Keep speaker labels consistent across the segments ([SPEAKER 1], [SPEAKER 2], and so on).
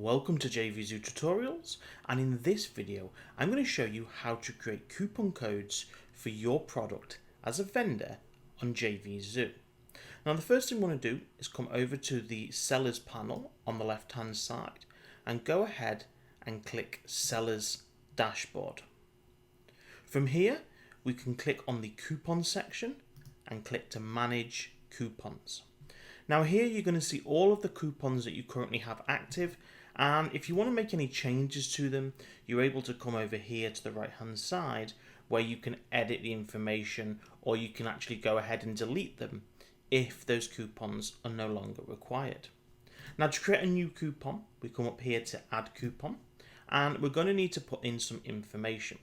[SPEAKER 1] Welcome to JVZoo tutorials, and in this video I'm going to show you how to create coupon codes for your product as a vendor on JVZoo. Now the first thing we want to do is come over to the sellers panel on the left hand side and go ahead and click sellers dashboard. From here we can click on the coupon section and click to manage coupons. Now here you're going to see all of the coupons that you currently have active, and if you want to make any changes to them, you're able to come over here to the right hand side where you can edit the information, or you can actually go ahead and delete them if those coupons are no longer required. Now to create a new coupon, we come up here to add coupon, and we're going to need to put in some information.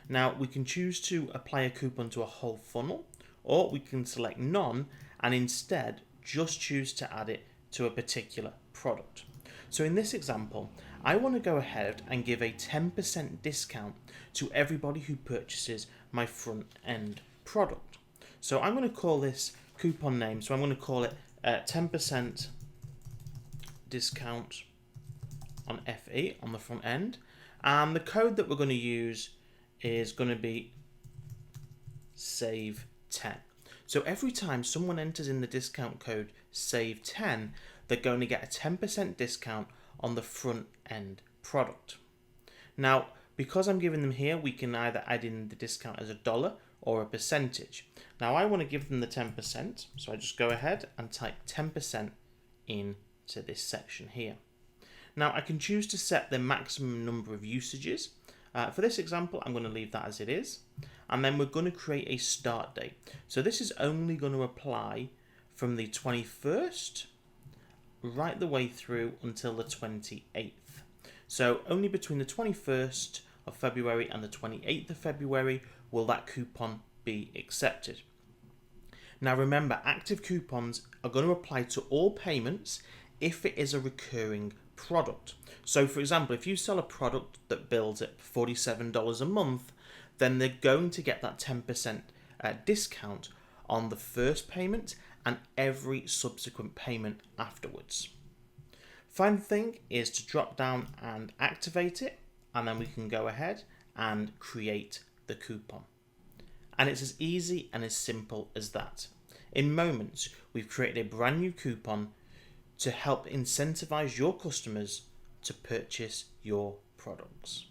[SPEAKER 1] Now we can choose to apply a coupon to a whole funnel, or we can select none and instead just choose to add it to a particular product. So in this example, I want to go ahead and give a 10% discount to everybody who purchases my front end product. So I'm going to call this coupon name, so I'm going to call it 10% discount on FE on the front end, and the code that we're going to use is going to be save 10. So every time someone enters in the discount code save 10, they're going to get a 10% discount on the front end product. Now, because I'm giving them here, we can either add in the discount as a dollar or a percentage. Now I want to give them the 10%, so I just go ahead and type 10% into this section here. Now I can choose to set the maximum number of usages. For this example, I'm going to leave that as it is. And then we're going to create a start date. So this is only going to apply from the 21st right the way through until the 28th. So only between the 21st of February and the 28th of February will that coupon be accepted. Now remember, active coupons are going to apply to all payments if it is a recurring product. So for example, if you sell a product that bills at $47 a month, then they're going to get that 10% discount on the first payment and every subsequent payment afterwards. Final thing is to drop down and activate it, and then we can go ahead and create the coupon. And it's as easy and as simple as that. In moments, we've created a brand new coupon to help incentivize your customers to purchase your products.